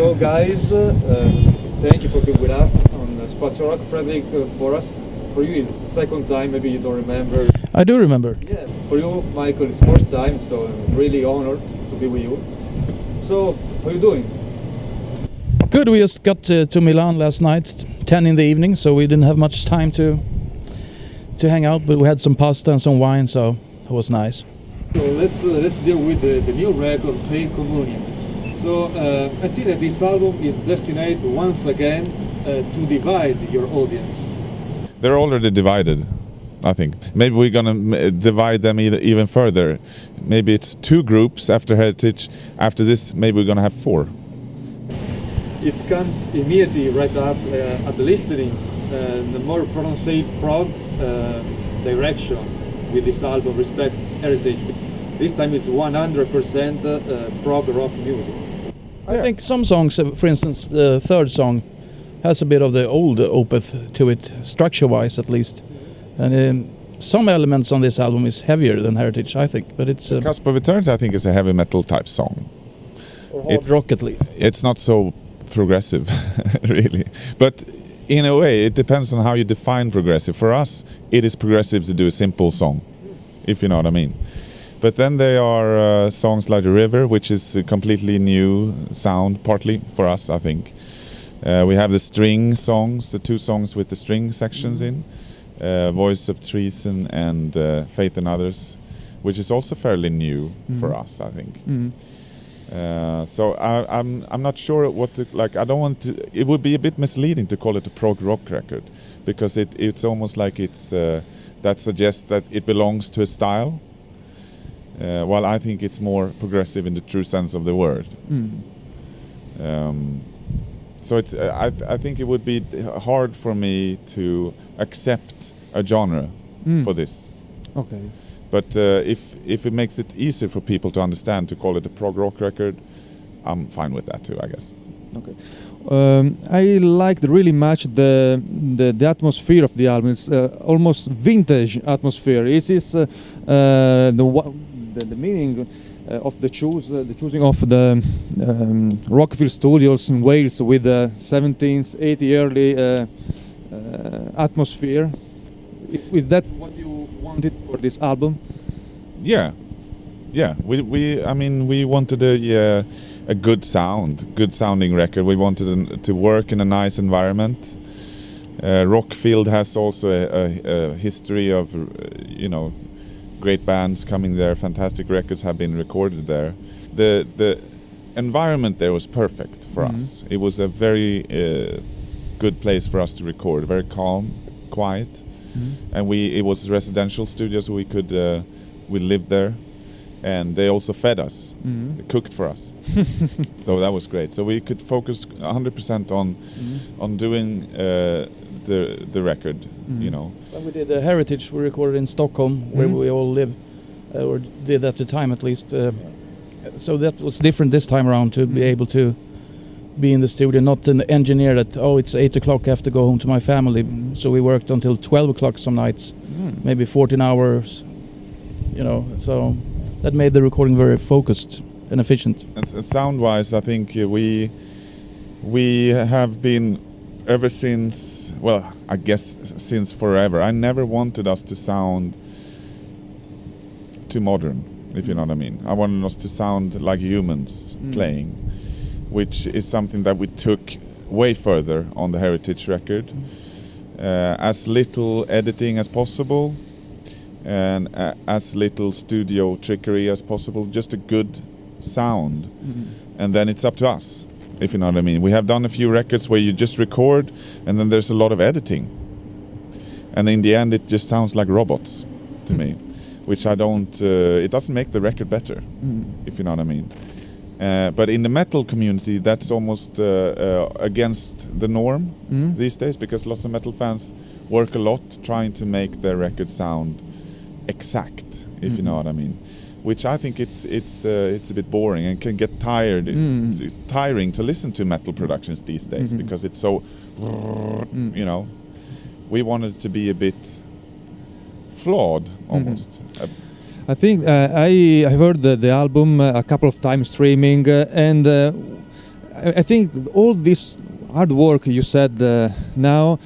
Hello guys, thank you for being with us on Spazio Rock. Fredrik, for you it's second time, maybe you don't remember. I do remember. Yeah, for you Mikael it's first time, so I'm really honored to be with you. So, how are you doing? Good, we just got to Milan last night, 10 in the evening, so we didn't have much time to hang out, but we had some pasta and some wine, so it was nice. So let's deal with the new record, Paid Communion. So I think that this album is destined once again to divide your audience. They're already divided, I think. Maybe we're gonna divide them even further. Maybe it's 2 groups after Heritage. After this, maybe we're gonna have 4. It comes immediately right up at the listening, the more pronounced prog direction with this album, respect Heritage. This time it's 100% prog rock music. I think some songs, for instance, the third song has a bit of the old Opeth to it, structure-wise at least. And some elements on this album is heavier than Heritage, I think. But it's Cusp of Eternity, I think, is a heavy metal type song. Or hard rock at least. It's not so progressive, really. But in a way, it depends on how you define progressive. For us, it is progressive to do a simple song, if you know what I mean. But then there are songs like The River, which is a completely new sound, partly for us, I think. We have the string songs, the 2 songs with the string sections in, Voice of Treason and Faith in Others, which is also fairly new for us, I think. So I'm not sure what to, like. I don't want to. It would be a bit misleading to call it a prog rock record, because it's almost like it's that suggests that it belongs to a style. While I think it's more progressive in the true sense of the word. So it's I think it would be hard for me to accept a genre for this. Okay. But if it makes it easier for people to understand to call it a prog rock record, I'm fine with that too, I guess. Okay. I liked really much the atmosphere of the album. It's almost vintage atmosphere. Is this the meaning of the choosing of the Rockfield Studios in Wales with the 17th, 80 early atmosphere? Is that what you wanted for this album? Yeah. We wanted a good sounding record. We wanted to work in a nice environment. Rockfield has also a history of, great bands coming there. Fantastic records have been recorded there. The environment there was perfect for us. It was a very good place for us to record. Very calm, quiet, and it was residential studios, so we lived there. And they also fed us, they cooked for us. So that was great. So we could focus 100% on doing the record, When we did the Heritage, we recorded in Stockholm, where we all live, or did at the time at least. So that was different this time around, to be able to be in the studio, not an engineer that, it's 8 o'clock, I have to go home to my family. So we worked until 12 o'clock some nights, maybe 14 hours, so that made the recording very focused and efficient. And sound-wise, I think we have been ever since, I guess since forever. I never wanted us to sound too modern, if you know what I mean. I wanted us to sound like humans playing, which is something that we took way further on the Heritage record. As little editing as possible, and as little studio trickery as possible, just a good sound. And then it's up to us, if you know what I mean. We have done a few records where you just record and then there's a lot of editing, and in the end it just sounds like robots to me, which I don't it doesn't make the record better, if you know what I mean. But in the metal community, that's almost against the norm these days, because lots of metal fans work a lot trying to make their record sound exact, if you know what I mean. Which I think it's a bit boring and can get tiring to listen to metal productions these days, because it's so, we wanted it to be a bit flawed almost. I think I heard the album a couple of times streaming, and I think all this hard work you said now,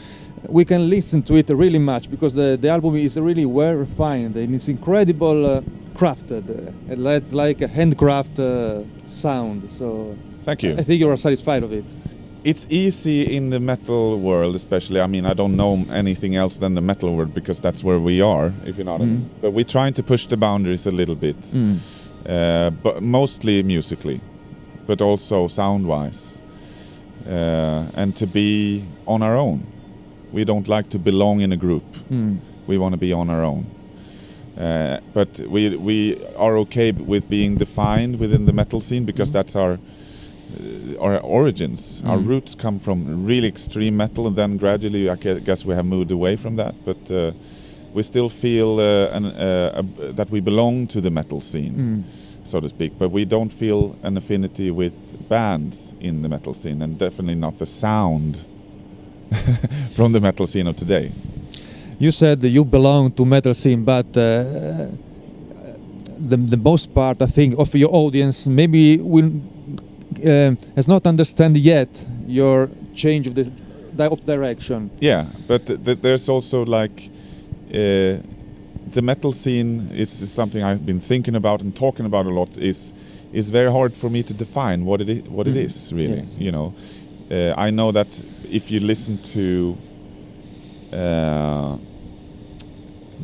we can listen to it really much because the album is really well refined and it's incredible crafted. It's like a handcraft sound. So Thank you. I think you are satisfied of it. It's easy in the metal world, especially. I mean, I don't know anything else than the metal world because that's where we are, if you know what I mean. But we're trying to push the boundaries a little bit, but mostly musically, but also sound-wise, and to be on our own. We don't like to belong in a group. We want to be on our own. But we are okay with being defined within the metal scene because that's our origins. Our roots come from really extreme metal, and then gradually I guess we have moved away from that. But we still feel that we belong to the metal scene, so to speak. But we don't feel an affinity with bands in the metal scene, and definitely not the sound from the metal scene of today. You said that you belong to metal scene, but the most part, I think, of your audience maybe will has not understand yet your change of of direction. Yeah, but there's also like the metal scene is something I've been thinking about and talking about a lot. Is very hard for me to define what it is really. Yes. You know, I know that if you listen to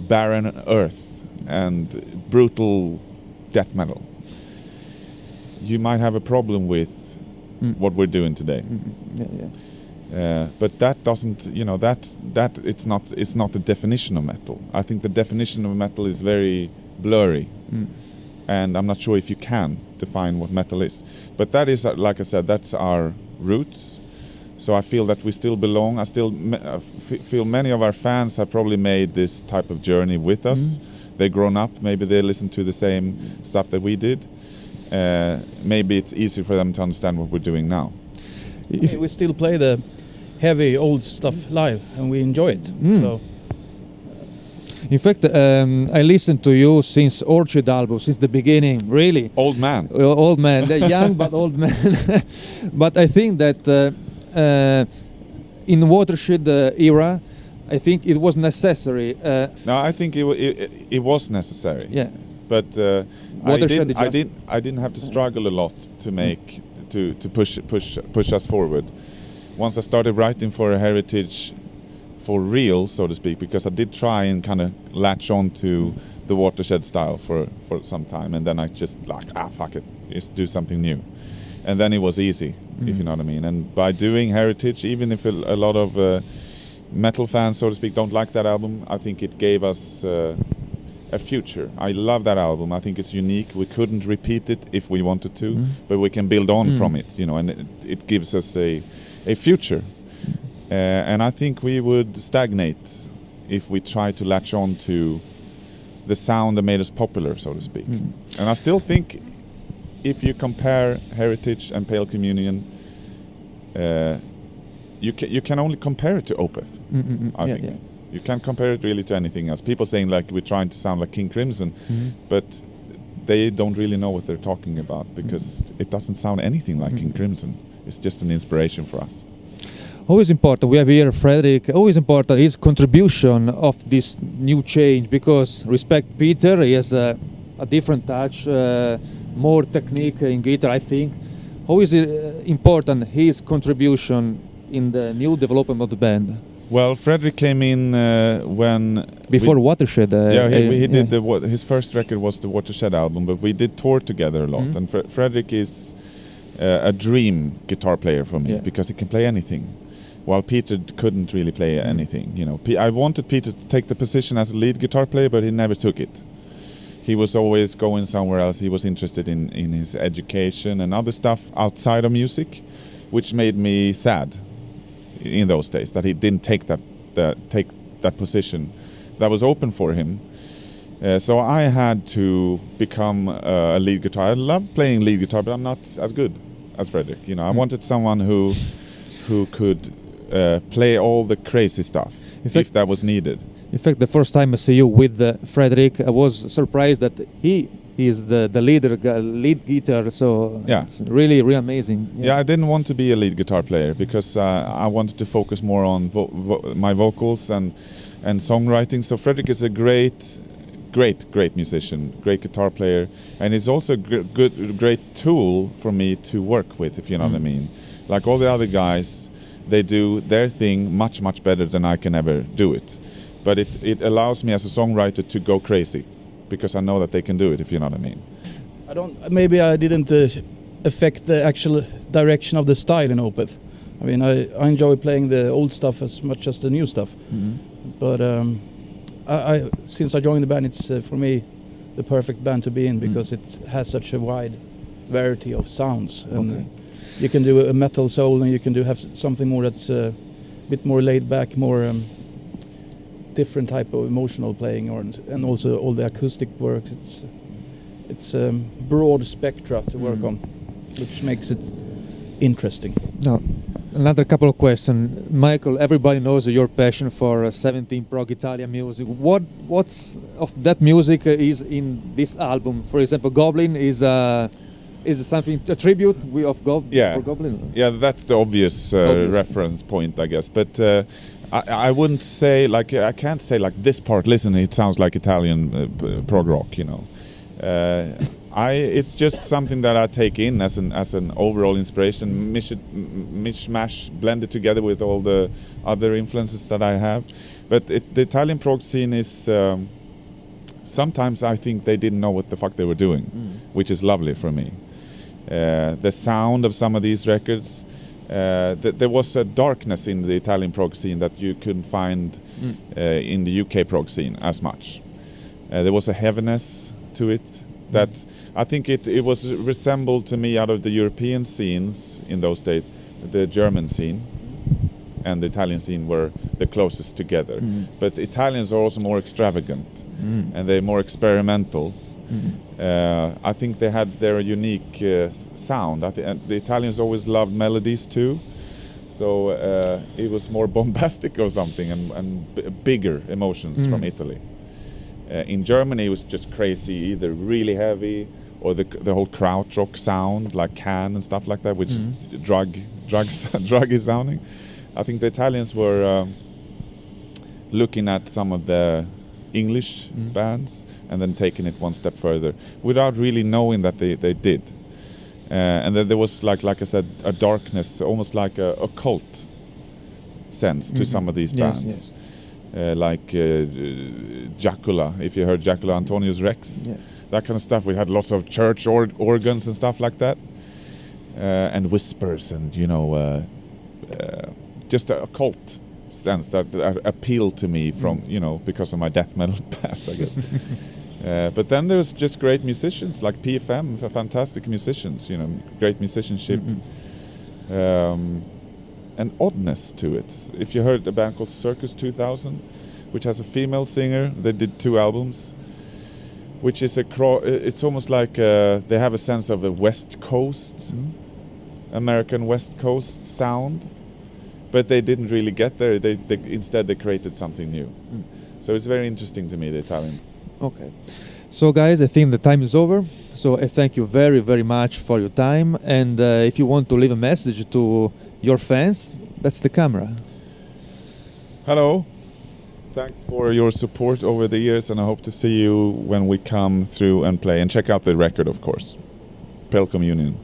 barren earth and brutal death metal, you might have a problem with what we're doing today. But that doesn't, you know, that it's not the definition of metal. I think the definition of metal is very blurry, and I'm not sure if you can define what metal is. But that is, like I said, that's our roots. So I feel that we still belong. I still feel many of our fans have probably made this type of journey with us. They've grown up. Maybe they listen to the same stuff that we did. Maybe it's easy for them to understand what we're doing now. We still play the heavy old stuff live, and we enjoy it. So. In fact, I listened to you since Orchid album, since the beginning, really. Old man. Old man, young but old man. But I think that in Watershed era, I think it was necessary. No, I think it was necessary. Yeah. But I didn't have to struggle a lot to make to push us forward. Once I started writing for a Heritage for real, so to speak, because I did try and kind of latch on to the Watershed style for some time, and then I just fuck it, just do something new. And then it was easy, if you know what I mean. And by doing Heritage, even if a lot of metal fans, so to speak, don't like that album, I think it gave us a future. I love that album. I think it's unique. We couldn't repeat it if we wanted to, but we can build on from it, you know, and it gives us a future. And I think we would stagnate if we try to latch on to the sound that made us popular, so to speak. And I still think if you compare Heritage and Pale Communion, you can only compare it to Opeth. I think. Yeah. You can't compare it really to anything else. People saying like we're trying to sound like King Crimson, but they don't really know what they're talking about because it doesn't sound anything like King Crimson. It's just an inspiration for us. Always important, we have here Fredrik, always important his contribution of this new change, because respect Peter, he has a different touch, more technique in guitar, I think. Always important his contribution in the new development of the band. Well, Fredrik came in when... Before Watershed. He did his first record was the Watershed album, but we did tour together a lot. And Fredrik is a dream guitar player for me because he can play anything, while Peter couldn't really play anything. You know, I wanted Peter to take the position as a lead guitar player, but he never took it. He was always going somewhere else. He was interested in his education and other stuff outside of music, which made me sad in those days that he didn't take that position that was open for him. So I had to become a lead guitar. I love playing lead guitar, but I'm not as good as Fredrik. You know, I wanted someone who could play all the crazy stuff if that was needed. In fact, the first time I see you with Fredrik, I was surprised that he He's the lead guitar, so Yeah. it's really amazing. Yeah, I didn't want to be a lead guitar player because I wanted to focus more on my vocals and songwriting. So Fredrik is a great musician, great guitar player, and he's also a great tool for me to work with, if you know what I mean. Like all the other guys, they do their thing much better than I can ever do it. But it allows me as a songwriter to go crazy because I know that they can do it, if you know what I mean. Maybe I didn't affect the actual direction of the style in Opeth. I mean, I enjoy playing the old stuff as much as the new stuff. But since I joined the band, it's for me the perfect band to be in because it has such a wide variety of sounds. And you can do a metal soul, and you can have something more that's a bit more laid back, more different type of emotional playing, and also all the acoustic work. It's broad spectra to work on, which makes it interesting. No. Another couple of questions. Mikael, everybody knows your passion for 17 prog Italian music. What's of that music is in this album? For example, Goblin is something a tribute of for Goblin? Yeah, that's the obvious reference point, I guess. But I wouldn't say, like, I can't say like this part, listen, it sounds like Italian prog rock, you know. It's just something that I take in as an overall inspiration, mishmash, blended together with all the other influences that I have. But the Italian prog scene is sometimes I think they didn't know what the fuck they were doing, which is lovely for me. The sound of some of these records, there was a darkness in the Italian prog scene that you couldn't find in the UK prog scene as much. There was a heaviness to it that I think it was resembled to me out of the European scenes in those days. The German scene and the Italian scene were the closest together. But Italians are also more extravagant and they're more experimental. I think they had their unique sound. And the Italians always loved melodies too. So it was more bombastic or something and bigger emotions from Italy. In Germany, it was just crazy, either really heavy or the whole krautrock sound, like Can and stuff like that, which is druggy sounding. I think the Italians were looking at some of the English bands and then taking it one step further without really knowing that they did. And then there was, like I said, a darkness, almost like a occult sense to some of these bands. Yes. Like Jacula, if you heard Jacula Antonius Rex, that kind of stuff. We had lots of church organs and stuff like that, and whispers, and just a occult sense that appealed to me from because of my death metal past, I guess. But then there's just great musicians like PFM, fantastic musicians, great musicianship. An oddness to it. If you heard a band called Circus 2000, which has a female singer, they did 2 albums, which is it's almost like they have a sense of a West Coast, American West Coast sound, but they didn't really get there. Instead they created something new. So it's very interesting to me, the Italian. Okay. So guys, I think the time is over. So I thank you very, very much for your time. And if you want to leave a message to your fans, that's the camera. Hello. Thanks for your support over the years, and I hope to see you when we come through and play. And check out the record, of course. Pale Communion.